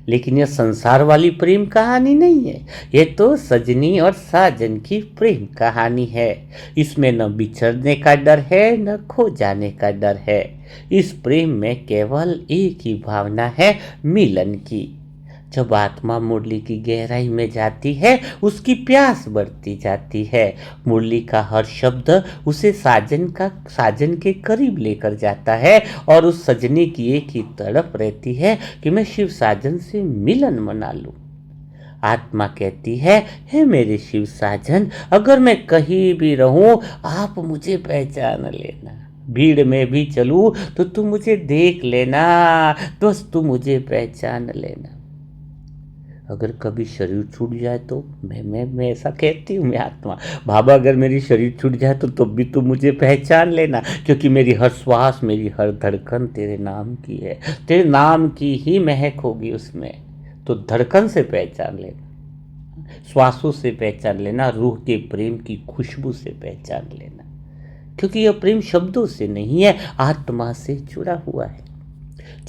लेकिन यह संसार वाली प्रेम कहानी नहीं है, यह तो सजनी और साजन की प्रेम कहानी है। इसमें न बिछड़ने का डर है, न खो जाने का डर है। इस प्रेम में केवल एक ही भावना है, मिलन की। जब आत्मा मुरली की गहराई में जाती है, उसकी प्यास बढ़ती जाती है। मुरली का हर शब्द उसे साजन के करीब लेकर जाता है, और उस सजनी की एक ही तड़प रहती है कि मैं शिव साजन से मिलन मना लूं। आत्मा कहती है, हे मेरे शिव साजन, अगर मैं कहीं भी रहूं आप मुझे पहचान लेना, भीड़ में भी चलूं तो तुम मुझे देख लेना, बस तुम मुझे पहचान लेना। अगर कभी शरीर छूट जाए तो मैं ऐसा कहती हूँ, मैं आत्मा, बाबा अगर मेरी शरीर छूट जाए तो तब भी तुम मुझे पहचान लेना, क्योंकि मेरी हर श्वास, मेरी हर धड़कन तेरे नाम की है, तेरे नाम की ही महक होगी उसमें। तो धड़कन से पहचान लेना, श्वासों से पहचान लेना, रूह के प्रेम की खुशबू से पहचान लेना, क्योंकि यह प्रेम शब्दों से नहीं है, आत्मा से जुड़ा हुआ है।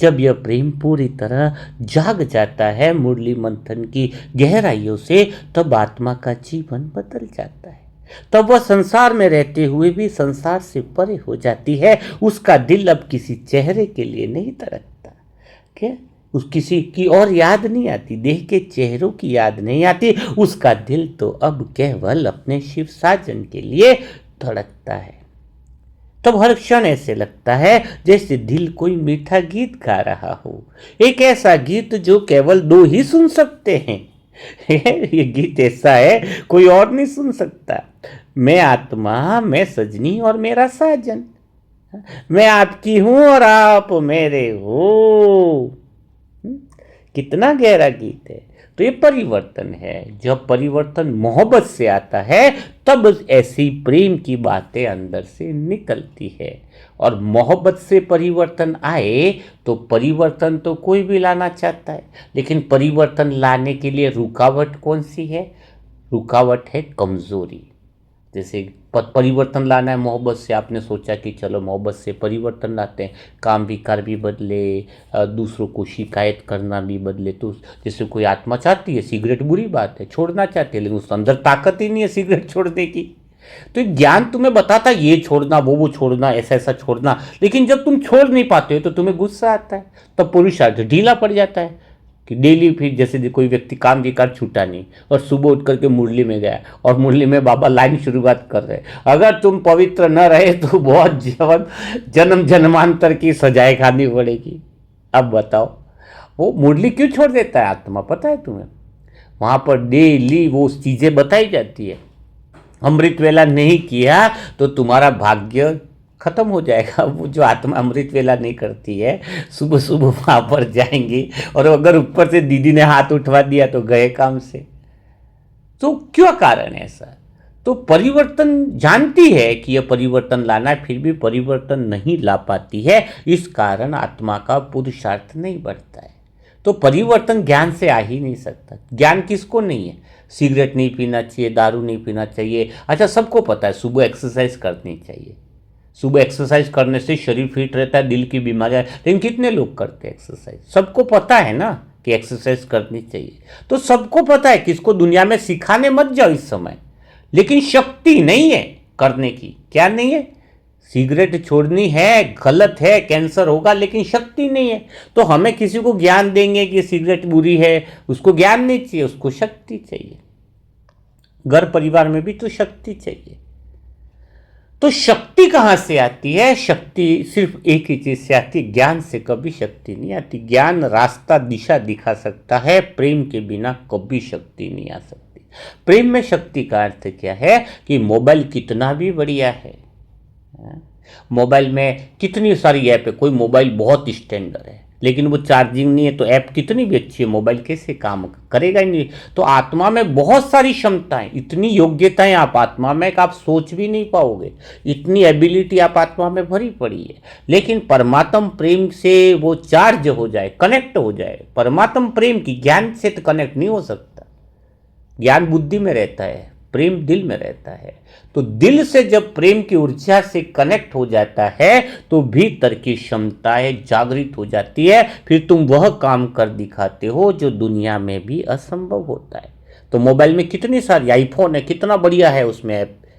जब यह प्रेम पूरी तरह जाग जाता है मुरली मंथन की गहराइयों से, तब आत्मा का जीवन बदल जाता है। तब वह संसार में रहते हुए भी संसार से परे हो जाती है। उसका दिल अब किसी चेहरे के लिए नहीं तड़पता। क्या उस किसी की और याद नहीं आती, देह के चेहरों की याद नहीं आती, उसका दिल तो अब केवल अपने शिव साजन के लिए धड़कता है। तब हर क्षण ऐसे लगता है जैसे दिल कोई मीठा गीत गा रहा हो, एक ऐसा गीत जो केवल दो ही सुन सकते हैं। ये गीत ऐसा है कोई और नहीं सुन सकता। मैं आत्मा, मैं सजनी और मेरा साजन, मैं आपकी हूं और आप मेरे हो। कितना गहरा गीत है। तो ये परिवर्तन है। जब परिवर्तन मोहब्बत से आता है तब ऐसी प्रेम की बातें अंदर से निकलती है। और मोहब्बत से परिवर्तन आए तो परिवर्तन तो कोई भी लाना चाहता है, लेकिन परिवर्तन लाने के लिए रुकावट कौन सी है? रुकावट है कमजोरी। जैसे परिवर्तन लाना है मोहब्बत से, आपने सोचा कि चलो मोहब्बत से परिवर्तन लाते हैं, काम विकार भी बदले, दूसरों को शिकायत करना भी बदले। तो जैसे कोई आत्मा चाहती है सिगरेट, बुरी बात है, छोड़ना चाहती है, लेकिन उसके अंदर ताकत ही नहीं है सिगरेट छोड़ने की। तो ज्ञान तुम्हें बताता है ये छोड़ना, वो छोड़ना, ऐसा ऐसा छोड़ना, लेकिन जब तुम छोड़ नहीं पाते हो तो तुम्हें गुस्सा आता है, तब पुरुषार्थ ढीला पड़ जाता है कि डेली फिर जैसे कोई व्यक्ति काम विकार छूटा नहीं और सुबह उठ करके मुरली में गया और मुरली में बाबा लाइन शुरुआत कर रहे, अगर तुम पवित्र न रहे तो बहुत जीवन जन्म जन्मांतर की सजाएं खानी पड़ेगी। अब बताओ वो मुरली क्यों छोड़ देता है आत्मा, पता है तुम्हें? वहां पर डेली वो चीजें बताई जाती है। अमृत वेला नहीं किया तो तुम्हारा भाग्य खत्म हो जाएगा। वो जो आत्मा अमृत वेला नहीं करती है सुबह सुबह वहां पर जाएंगी, और अगर ऊपर से दीदी ने हाथ उठवा दिया तो गए काम से। तो क्यों कारण है ऐसा? तो परिवर्तन जानती है कि यह परिवर्तन लाना है, फिर भी परिवर्तन नहीं ला पाती है। इस कारण आत्मा का पुरुषार्थ नहीं बढ़ता है। तो परिवर्तन ज्ञान से आ ही नहीं सकता। ज्ञान किसको नहीं है? सिगरेट नहीं पीना चाहिए, दारू नहीं पीना चाहिए, अच्छा सबको पता है। सुबह एक्सरसाइज करनी चाहिए, सुबह एक्सरसाइज करने से शरीर फिट रहता है, दिल की बीमारियां, लेकिन कितने लोग करते हैं एक्सरसाइज? सबको पता है ना कि एक्सरसाइज करनी चाहिए, तो सबको पता है कि इसको दुनिया में सिखाने मत जाओ इस समय, लेकिन शक्ति नहीं है करने की। क्या नहीं है? सिगरेट छोड़नी है, गलत है, कैंसर होगा, लेकिन शक्ति नहीं है। तो हमें किसी को ज्ञान देंगे कि सिगरेट बुरी है, उसको ज्ञान नहीं चाहिए, उसको शक्ति चाहिए। घर परिवार में भी तो शक्ति चाहिए। तो शक्ति कहां से आती है? शक्ति सिर्फ एक ही चीज से आती है, ज्ञान से कभी शक्ति नहीं आती। ज्ञान रास्ता दिशा दिखा सकता है, प्रेम के बिना कभी शक्ति नहीं आ सकती। प्रेम में शक्ति का अर्थ क्या है कि मोबाइल कितना भी बढ़िया है, मोबाइल में कितनी सारी ऐप है, कोई मोबाइल बहुत स्टैंडर्ड है लेकिन वो चार्जिंग नहीं है तो ऐप कितनी भी अच्छी है, मोबाइल कैसे काम करेगा ही नहीं। तो आत्मा में बहुत सारी क्षमताएं, इतनी योग्यताएं आप आत्मा में कि आप सोच भी नहीं पाओगे, इतनी एबिलिटी आप आत्मा में भरी पड़ी है। लेकिन परमात्म प्रेम से वो चार्ज हो जाए, कनेक्ट हो जाए। परमात्म प्रेम की ज्ञान से तो कनेक्ट नहीं हो सकता। ज्ञान बुद्धि में रहता है, प्रेम दिल में रहता है। तो दिल से जब प्रेम की ऊर्जा से कनेक्ट हो जाता है तो भीतर की क्षमताएं जागृत हो जाती है, फिर तुम वह काम कर दिखाते हो जो दुनिया में भी असंभव होता है। तो मोबाइल में कितनी सारी, आईफोन है कितना बढ़िया है, उसमें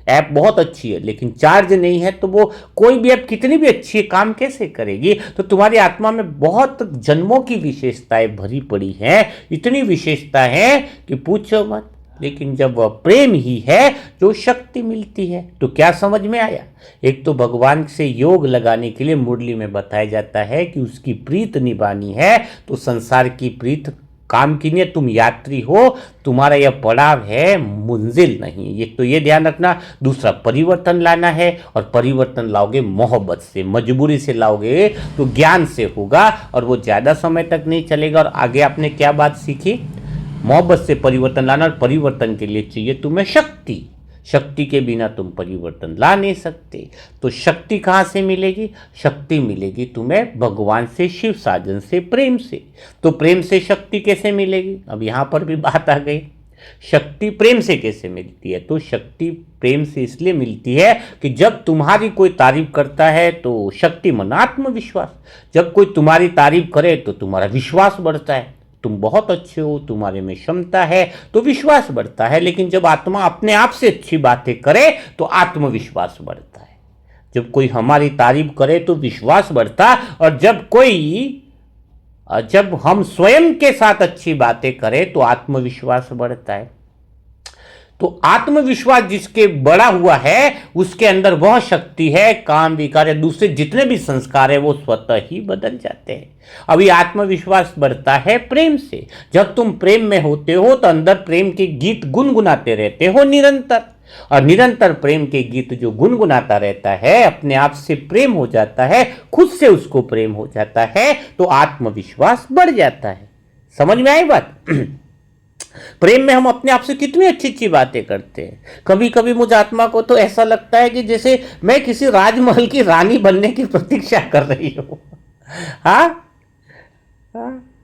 ऐप बहुत अच्छी है, लेकिन चार्ज नहीं है तो वो कोई भी ऐप कितनी भी अच्छी है काम कैसे करेगी? तो तुम्हारी आत्मा में बहुत जन्मों की विशेषताएं भरी पड़ी हैं, इतनी विशेषता है कि पूछो मत। लेकिन जब वह प्रेम ही है जो शक्ति मिलती है। तो क्या समझ में आया? एक तो भगवान से योग लगाने के लिए मुरली में बताया जाता है कि उसकी प्रीत निभानी है, तो संसार की प्रीत काम की नहीं, तुम यात्री हो, तुम्हारा यह पड़ाव है, मंजिल नहीं। एक तो ये ध्यान रखना। दूसरा, परिवर्तन लाना है, और परिवर्तन लाओगे मोहब्बत से, मजबूरी से लाओगे तो ज्ञान से होगा, और वो ज़्यादा समय तक नहीं चलेगा। और आगे आपने क्या बात सीखी? मोहब्बत से परिवर्तन लाना, और परिवर्तन के लिए चाहिए तुम्हें शक्ति। शक्ति के बिना तुम परिवर्तन ला नहीं सकते। तो शक्ति कहाँ से मिलेगी? शक्ति मिलेगी तुम्हें भगवान से, शिव साजन से, प्रेम से। तो प्रेम से शक्ति कैसे मिलेगी? अब यहाँ पर भी बात आ गई, शक्ति प्रेम से कैसे मिलती है? तो शक्ति प्रेम से इसलिए मिलती है कि जब तुम्हारी कोई तारीफ करता है तो शक्ति मन आत्मविश्वास, जब कोई तुम्हारी तारीफ करे तो तुम्हारा विश्वास बढ़ता है, तुम बहुत अच्छे हो, तुम्हारे में क्षमता है, तो विश्वास बढ़ता है। लेकिन जब आत्मा अपने आप से अच्छी बातें करे तो आत्मविश्वास बढ़ता है। जब कोई हमारी तारीफ करे तो विश्वास बढ़ता, और जब कोई और जब हम स्वयं के साथ अच्छी बातें करें तो आत्मविश्वास बढ़ता है। तो आत्मविश्वास जिसके बड़ा हुआ है उसके अंदर वह शक्ति है, काम विकार या दूसरे जितने भी संस्कार है वो स्वतः ही बदल जाते हैं। अभी आत्मविश्वास बढ़ता है प्रेम से। जब तुम प्रेम में होते हो तो अंदर प्रेम के गीत गुनगुनाते रहते हो निरंतर, और निरंतर प्रेम के गीत जो गुनगुनाता रहता है अपने आप से प्रेम हो जाता है, खुद से उसको प्रेम हो जाता है, तो आत्मविश्वास बढ़ जाता है। समझ में आई बात? प्रेम में हम अपने आप से कितनी अच्छी अच्छी बातें करते हैं। कभी कभी मुझ आत्मा को तो ऐसा लगता है कि जैसे मैं किसी राजमहल की रानी बनने की प्रतीक्षा कर रही हूं। हाँ,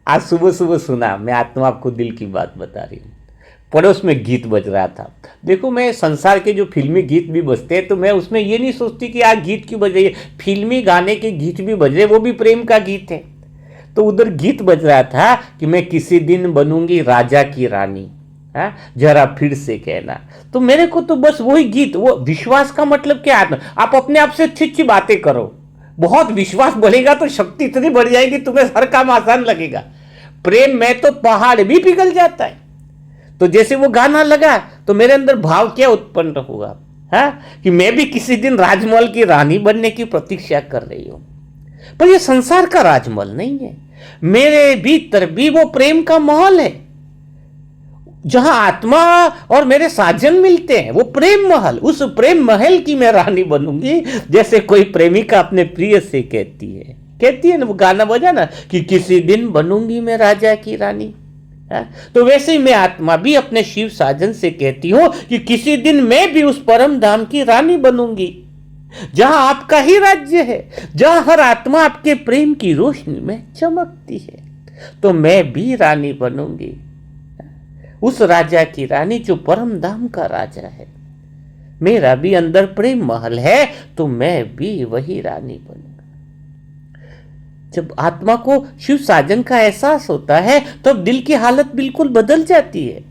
आज सुबह सुबह सुना, मैं आत्मा आपको दिल की बात बता रही हूँ। पड़ोस में गीत बज रहा था। देखो, मैं संसार के जो फिल्मी गीत भी बजते हैं तो मैं उसमें ये नहीं सोचती कि आज गीत क्यों बज रही है, फिल्मी गाने के गीत भी बज रहे, वो भी प्रेम का गीत है। तो उधर गीत बज रहा था कि मैं किसी दिन बनूंगी राजा की रानी, है जरा फिर से कहना। तो मेरे को तो बस वही गीत, वो विश्वास का मतलब क्या है? आप अपने आप से अच्छी अच्छी बातें करो, बहुत विश्वास बढ़ेगा तो शक्ति इतनी बढ़ जाएगी तुम्हें हर काम आसान लगेगा। प्रेम में तो पहाड़ भी पिघल जाता है। तो जैसे वो गाना लगा तो मेरे अंदर भाव क्या उत्पन्न हुआ, है कि मैं भी किसी दिन राजमहल की रानी बनने की प्रतीक्षा कर रही हूं। पर ये संसार का राजमहल नहीं है, मेरे भीतर भी वो प्रेम का महल है जहां आत्मा और मेरे साजन मिलते हैं, वो प्रेम महल। उस प्रेम महल की मैं रानी बनूंगी, जैसे कोई प्रेमिका अपने प्रिय से कहती है ना, वो गाना बजा ना कि किसी दिन बनूंगी मैं राजा की रानी। तो वैसे ही मैं आत्मा भी अपने शिव साजन से कहती हूं कि किसी दिन मैं भी उस परम धाम की रानी बनूंगी जहां आपका ही राज्य है, जहां हर आत्मा आपके प्रेम की रोशनी में चमकती है। तो मैं भी रानी बनूंगी, उस राजा की रानी जो परम धाम का राजा है। मेरा भी अंदर प्रेम महल है तो मैं भी वही रानी बनूंगा। जब आत्मा को शिव साजन का एहसास होता है तब तो दिल की हालत बिल्कुल बदल जाती है।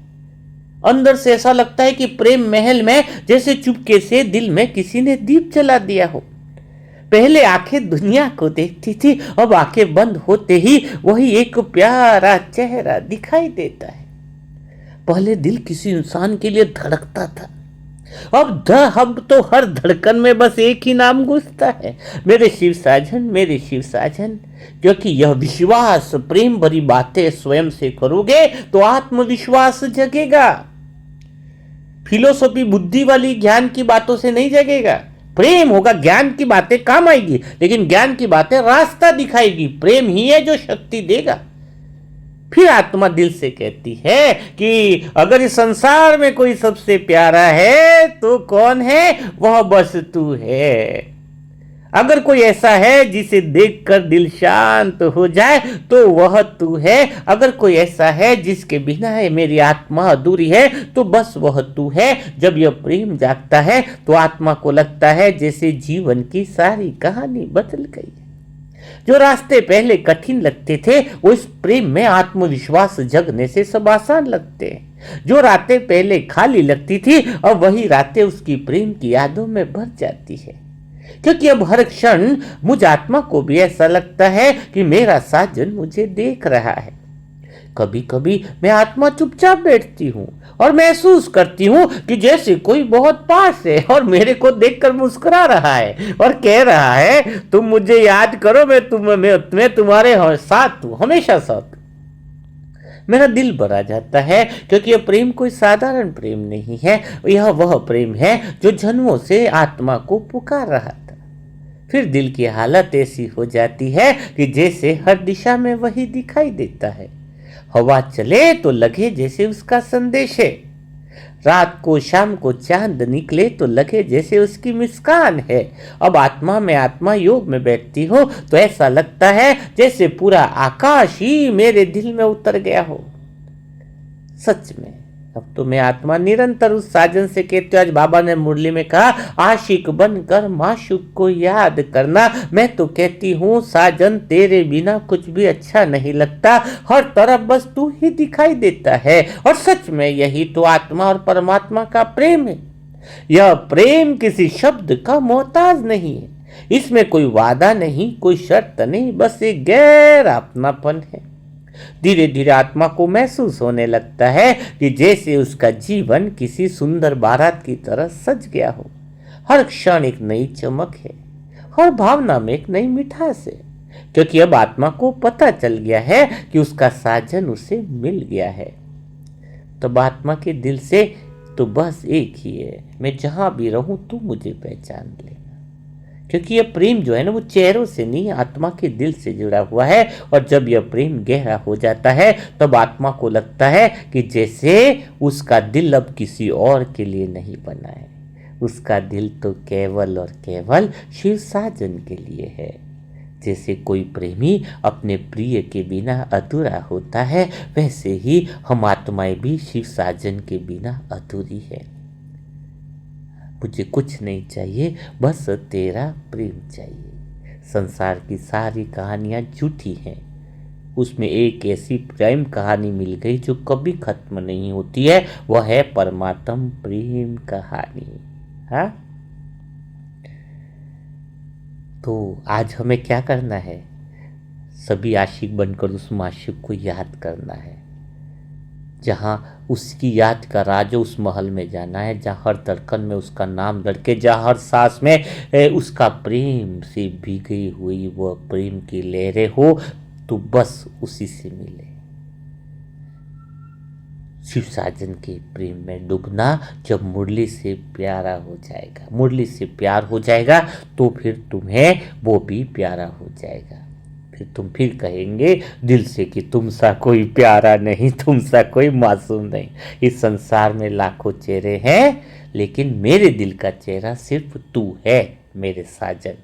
अंदर से ऐसा लगता है कि प्रेम महल में जैसे चुपके से दिल में किसी ने दीप जला दिया हो। पहले आंखें दुनिया को देखती थी, अब आंखें बंद होते ही वही एक प्यारा चेहरा दिखाई देता है। पहले दिल किसी इंसान के लिए धड़कता था, अब तो हर धड़कन में बस एक ही नाम गूंजता है, मेरे शिव साजन, मेरे शिव साजन। क्योंकि यह विश्वास, प्रेम भरी बातें स्वयं से करोगे तो आत्मविश्वास जगेगा। फिलोसॉफी बुद्धि वाली ज्ञान की बातों से नहीं जगेगा। प्रेम होगा, ज्ञान की बातें काम आएगी, लेकिन ज्ञान की बातें रास्ता दिखाएगी। प्रेम ही है जो शक्ति देगा। फिर आत्मा दिल से कहती है कि अगर इस संसार में कोई सबसे प्यारा है तो कौन है? वह बस तू है। अगर कोई ऐसा है जिसे देखकर दिल शांत हो जाए तो वह तू है। अगर कोई ऐसा है जिसके बिना है मेरी आत्मा अधूरी है तो बस वह तू है। जब यह प्रेम जागता है तो आत्मा को लगता है जैसे जीवन की सारी कहानी बदल गई। जो रास्ते पहले कठिन लगते थे वो इस प्रेम में आत्मविश्वास जगने से सब आसान लगते हैं। जो रातें पहले खाली लगती थी अब वही रातें उसकी प्रेम की यादों में भर जाती है। क्योंकि अब हर क्षण मुझ आत्मा को भी ऐसा लगता है कि मेरा साजन मुझे देख रहा है। कभी कभी मैं आत्मा चुपचाप बैठती हूँ और महसूस करती हूँ कि जैसे कोई बहुत पास है और मेरे को देखकर मुस्कुरा रहा है और कह रहा है तुम मुझे याद करो, मैं तुम्हारे साथ हूँ, हमेशा साथ। मेरा दिल भरा जाता है क्योंकि यह प्रेम कोई साधारण प्रेम नहीं है, यह वह प्रेम है जो जन्मों से आत्मा को पुकार रहा था। फिर दिल की हालत ऐसी हो जाती है कि जैसे हर दिशा में वही दिखाई देता है। हवा चले तो लगे जैसे उसका संदेश है, रात को शाम को चांद निकले तो लगे जैसे उसकी मुस्कान है। अब आत्मा में आत्मा योग में बैठती हो तो ऐसा लगता है जैसे पूरा आकाश ही मेरे दिल में उतर गया हो। सच में अब तो मैं आत्मा निरंतर उस साजन से कहती हूँ। आज बाबा ने मुरली में कहा आशिक बनकर माशूक को याद करना। मैं तो कहती हूँ साजन तेरे बिना कुछ भी अच्छा नहीं लगता, हर तरफ बस तू ही दिखाई देता है। और सच में यही तो आत्मा और परमात्मा का प्रेम है। यह प्रेम किसी शब्द का मोहताज नहीं है, इसमें कोई वादा नहीं, कोई शर्त नहीं, बस एक गहरा अपनापन है। धीरे धीरे आत्मा को महसूस होने लगता है कि जैसे उसका जीवन किसी सुंदर बारात की तरह सज गया हो। हर क्षण एक नई चमक है, हर भावना में एक नई मिठास है, क्योंकि अब आत्मा को पता चल गया है कि उसका साजन उसे मिल गया है। तब आत्मा के दिल से तो बस एक ही है, मैं जहां भी रहूं तू मुझे पहचान ले। क्योंकि यह प्रेम जो है ना, वो चेहरों से नहीं, आत्मा के दिल से जुड़ा हुआ है। और जब यह प्रेम गहरा हो जाता है तब आत्मा को लगता है कि जैसे उसका दिल अब किसी और के लिए नहीं बना है, उसका दिल तो केवल और केवल शिव साजन के लिए है। जैसे कोई प्रेमी अपने प्रिय के बिना अधूरा होता है, वैसे ही हम आत्माएं भी शिव साजन के बिना अधूरी है। मुझे कुछ नहीं चाहिए, बस तेरा प्रेम चाहिए। संसार की सारी कहानियां झूठी हैं, उसमें एक ऐसी प्रेम कहानी मिल गई जो कभी खत्म नहीं होती है, वह है परमात्म प्रेम कहानी। हाँ, तो आज हमें क्या करना है? सभी आशिक बनकर उस माशिक को याद करना है, जहाँ उसकी याद का राज उस महल में जाना है, जहाँ हर धड़कन में उसका नाम धड़के, जहाँ हर सांस में उसका प्रेम से भीगी हुई वह प्रेम की लहरें हो, तो बस उसी से मिले। शिव साजन के प्रेम में डूबना जब मुरली से प्यारा हो जाएगा, मुरली से प्यार हो जाएगा, तो फिर तुम्हें वो भी प्यारा हो जाएगा। फिर तुम फिर कहेंगे दिल से कि तुम सा कोई प्यारा नहीं, तुम सा कोई मासूम नहीं। इस संसार में लाखों चेहरे हैं, लेकिन मेरे दिल का चेहरा सिर्फ तू है मेरे साजन।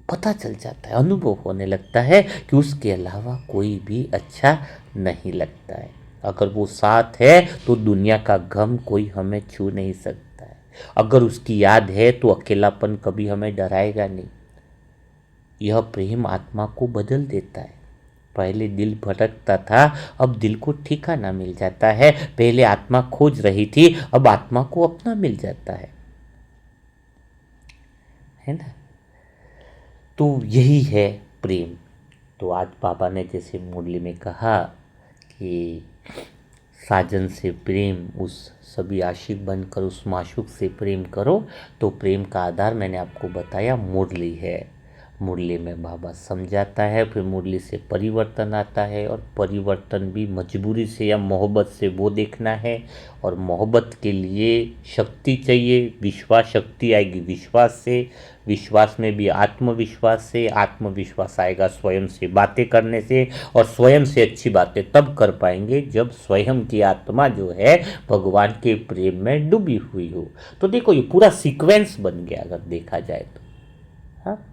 पता चल जाता है, अनुभव होने लगता है कि उसके अलावा कोई भी अच्छा नहीं लगता है। अगर वो साथ है तो दुनिया का गम कोई हमें छू नहीं सकता है। अगर उसकी याद है तो अकेलापन कभी हमें डराएगा नहीं। यह प्रेम आत्मा को बदल देता है। पहले दिल भटकता था, अब दिल को ठिकाना मिल जाता है। पहले आत्मा खोज रही थी, अब आत्मा को अपना मिल जाता है ना। तो यही है प्रेम। तो आज बाबा ने जैसे मुरली में कहा कि साजन से प्रेम, उस सभी आशिक बनकर उस माशूक से प्रेम करो। तो प्रेम का आधार मैंने आपको बताया मुरली है। मुरली में बाबा समझाता है, फिर मुरली से परिवर्तन आता है, और परिवर्तन भी मजबूरी से या मोहब्बत से वो देखना है। और मोहब्बत के लिए शक्ति चाहिए, विश्वास, शक्ति आएगी विश्वास से, विश्वास में भी आत्मविश्वास से, आत्मविश्वास आएगा स्वयं से बातें करने से, और स्वयं से अच्छी बातें तब कर पाएंगे जब स्वयं की आत्मा जो है भगवान के प्रेम में डूबी हुई हो। तो देखो ये पूरा सीक्वेंस बन गया अगर देखा जाए तो। हाँ,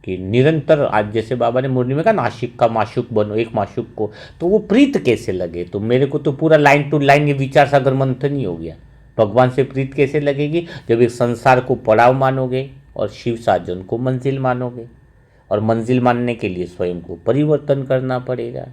कि निरंतर, आज जैसे बाबा ने मुरली में कहा नाशिक का माशूक बनो, एक माशूक को, तो वो प्रीत कैसे लगे? तो मेरे को तो पूरा लाइन टू लाइन ये विचार सागर मंथन ही हो गया। भगवान से प्रीत कैसे लगेगी? जब एक संसार को पड़ाव मानोगे और शिव साजन को मंजिल मानोगे, और मंजिल मानने के लिए स्वयं को परिवर्तन करना पड़ेगा,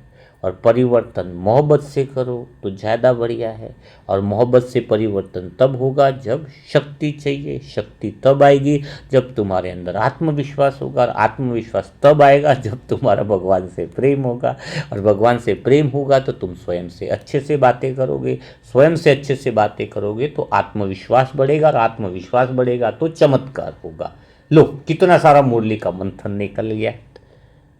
और परिवर्तन मोहब्बत से करो तो ज़्यादा बढ़िया है। और मोहब्बत से परिवर्तन तब होगा जब शक्ति चाहिए, शक्ति तब आएगी जब तुम्हारे अंदर आत्मविश्वास होगा, और आत्मविश्वास तब आएगा जब तुम्हारा भगवान से प्रेम होगा, और भगवान से प्रेम होगा तो तुम स्वयं से अच्छे से बातें करोगे, स्वयं से अच्छे से बातें करोगे तो आत्मविश्वास बढ़ेगा, और आत्मविश्वास बढ़ेगा तो चमत्कार होगा। लो, कितना सारा मुरली का मंथन निकल गया।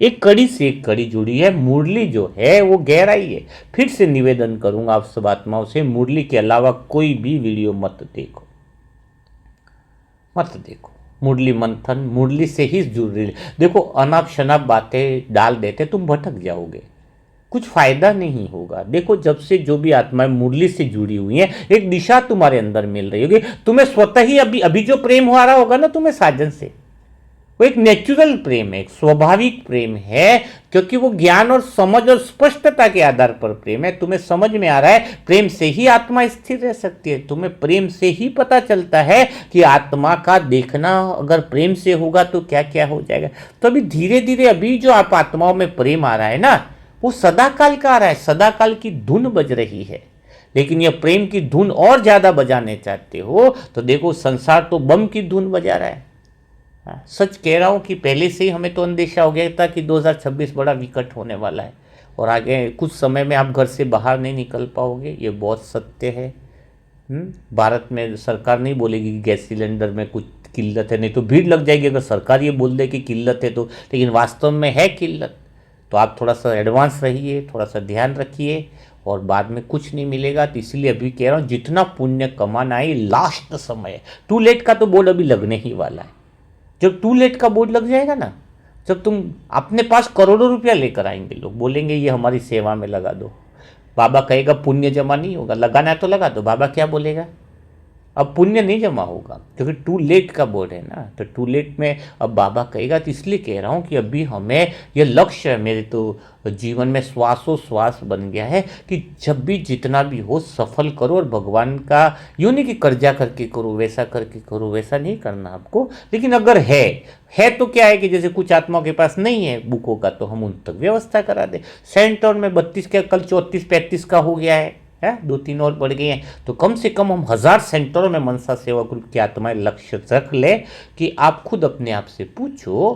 एक कड़ी से एक कड़ी जुड़ी है। मुरली जो है वो गहराई है। फिर से निवेदन करूंगा आप सब आत्माओं से, मुरली के अलावा कोई भी वीडियो मत देखो, मत देखो। मुरली मंथन मुरली से ही जुड़ रही। देखो, अनाप शनाप बातें डाल देते तुम भटक जाओगे, कुछ फायदा नहीं होगा। देखो, जब से जो भी आत्माएं मुरली से जुड़ी हुई हैं, एक दिशा तुम्हारे अंदर मिल रही होगी। तुम्हें स्वतः ही अभी जो प्रेम हो रहा होगा ना तुम्हें साजन से, वो एक नेचुरल प्रेम है, एक स्वाभाविक प्रेम है, क्योंकि वो ज्ञान और समझ और स्पष्टता के आधार पर प्रेम है। तुम्हें समझ में आ रहा है प्रेम से ही आत्मा स्थिर रह सकती है। तुम्हें प्रेम से ही पता चलता है कि आत्मा का देखना अगर प्रेम से होगा तो क्या क्या हो जाएगा। तो अभी धीरे धीरे अभी जो आप आत्माओं में प्रेम आ रहा है ना, वो सदाकाल का आ रहा है, सदाकाल की धुन बज रही है। लेकिन यह प्रेम की धुन और ज्यादा बजाने चाहते हो तो देखो, संसार तो बम की धुन बजा रहा है। हाँ, सच कह रहा हूँ कि पहले से ही हमें तो अंदेशा हो गया था कि 2026 बड़ा विकट होने वाला है और आगे कुछ समय में आप घर से बाहर नहीं निकल पाओगे, ये बहुत सत्य है। भारत में सरकार नहीं बोलेगी कि गैस सिलेंडर में कुछ किल्लत है, नहीं तो भीड़ लग जाएगी अगर सरकार ये बोल दे कि किल्लत है तो, लेकिन वास्तव में है किल्लत। तो आप थोड़ा सा एडवांस रहिए, थोड़ा सा ध्यान रखिए और बाद में कुछ नहीं मिलेगा। तो इसलिए अभी कह रहा हूँ जितना पुण्य कमाना है लास्ट समय है। टू लेट का तो बोर्ड अभी लगने ही वाला है। जब टू लेट का बोर्ड लग जाएगा ना, जब तुम अपने पास करोड़ों रुपया लेकर आएंगे, लोग बोलेंगे ये हमारी सेवा में लगा दो। बाबा कहेगा पुण्य जमा नहीं होगा, लगाना है तो लगा दो। बाबा क्या बोलेगा? अब पुण्य नहीं जमा होगा क्योंकि टू लेट का बोर्ड है ना। तो टू लेट में अब बाबा कहेगा। तो इसलिए कह रहा हूँ कि अभी हमें यह लक्ष्य है, मेरे तो जीवन में श्वासोश्वास बन गया है कि जब भी जितना भी हो सफल करो और भगवान का यूँ नहीं कि कर्जा करके करो, वैसा करके करो, वैसा नहीं करना आपको। लेकिन अगर है तो क्या है कि जैसे कुछ आत्माओं के पास नहीं है बुकों का, तो हम उन तक व्यवस्था करा दें। सेंटर में 32 का कल 34-35 का हो गया है, 2-3 और बढ़ गए हैं। तो कम से कम हम 1000 सेंटरों में मनसा सेवा ग्रुप की आत्माएं लक्ष्य रख ले कि आप खुद अपने आप से पूछो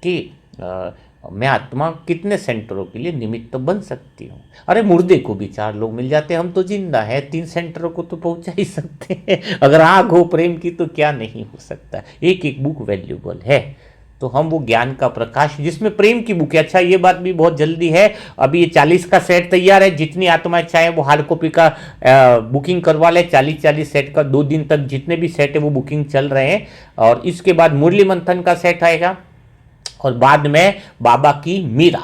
कि मैं आत्मा कितने सेंटरों के लिए निमित्त बन सकती हूँ। अरे मुर्दे को भी 4 लोग मिल जाते हैं, हम तो जिंदा है 3 सेंटरों को तो पहुंचा ही सकते हैं। अगर आग हो प्रेम की तो क्या नहीं हो सकता। एक एक बुक वैल्यूबल है। तो हम वो ज्ञान का प्रकाश जिसमें प्रेम की बुक है। अच्छा ये बात भी बहुत जल्दी है, अभी ये 40 का सेट तैयार है। जितनी आत्माएं चाहे वो हार्ड कॉपी का बुकिंग करवा ले। 40 सेट का 2 दिन तक जितने भी सेट है वो बुकिंग चल रहे हैं। और इसके बाद मुरली मंथन का सेट आएगा और बाद में बाबा की मीरा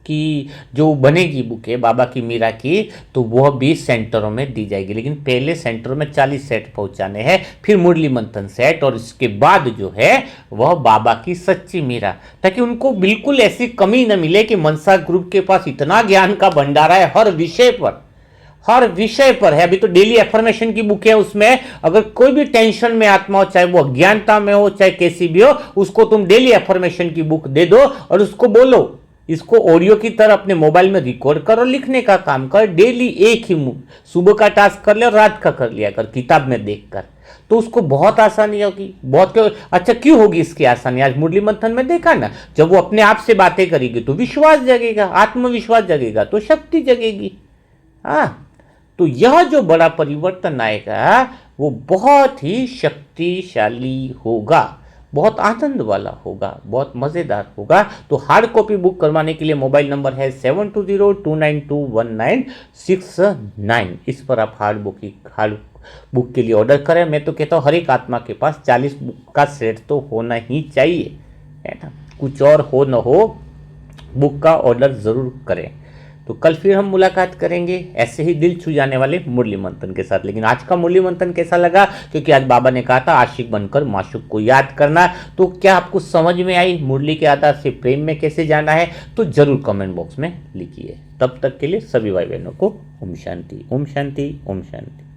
की जो बनेगी बुक है बाबा की मीरा की, तो वह 20 सेंटरों में दी जाएगी। लेकिन पहले सेंटरों में 40 सेट पहुंचाने हैं, फिर मुरली मंथन सेट और इसके बाद जो है वह बाबा की सच्ची मीरा, ताकि उनको बिल्कुल ऐसी कमी न मिले कि मनसा ग्रुप के पास इतना ज्ञान का भंडारा है हर विषय पर है। अभी तो डेली एफर्मेशन की बुक है, उसमें अगर कोई भी टेंशन में आत्मा हो, चाहे वो अज्ञानता में हो चाहे कैसी भी हो, उसको तुम डेली एफर्मेशन की बुक दे दो और उसको बोलो इसको ऑडियो की तरह अपने मोबाइल में रिकॉर्ड कर और लिखने का काम कर। डेली एक ही सुबह का टास्क कर ले और रात का कर लिया कर किताब में देखकर, तो उसको बहुत आसानी होगी। बहुत अच्छा क्यों होगी इसकी आसानी? आज मुरली मंथन में देखा ना, जब वो अपने आप से बातें करेगी तो विश्वास जगेगा, आत्मविश्वास जगेगा तो शक्ति जगेगी। तो यह जो बड़ा परिवर्तन आएगा वो बहुत ही शक्तिशाली होगा, बहुत आनंद वाला होगा, बहुत मज़ेदार होगा। तो हार्ड कॉपी बुक करवाने के लिए मोबाइल नंबर है 7202921969। इस पर आप हार्ड बुक के लिए ऑर्डर करें। मैं तो कहता हूँ हर एक आत्मा के पास 40 बुक का सेट तो होना ही चाहिए, है ना। कुछ और हो न हो बुक का ऑर्डर ज़रूर करें। तो कल फिर हम मुलाकात करेंगे ऐसे ही दिल छू जाने वाले मुरली मंथन के साथ। लेकिन आज का मुरली मंथन कैसा लगा? क्योंकि आज बाबा ने कहा था आशिक बनकर माशूक को याद करना। तो क्या आपको समझ में आई मुरली के आधार से प्रेम में कैसे जाना है? तो जरूर कमेंट बॉक्स में लिखिए। तब तक के लिए सभी भाई बहनों को ओम शांति, ओम शांति, ओम शांति।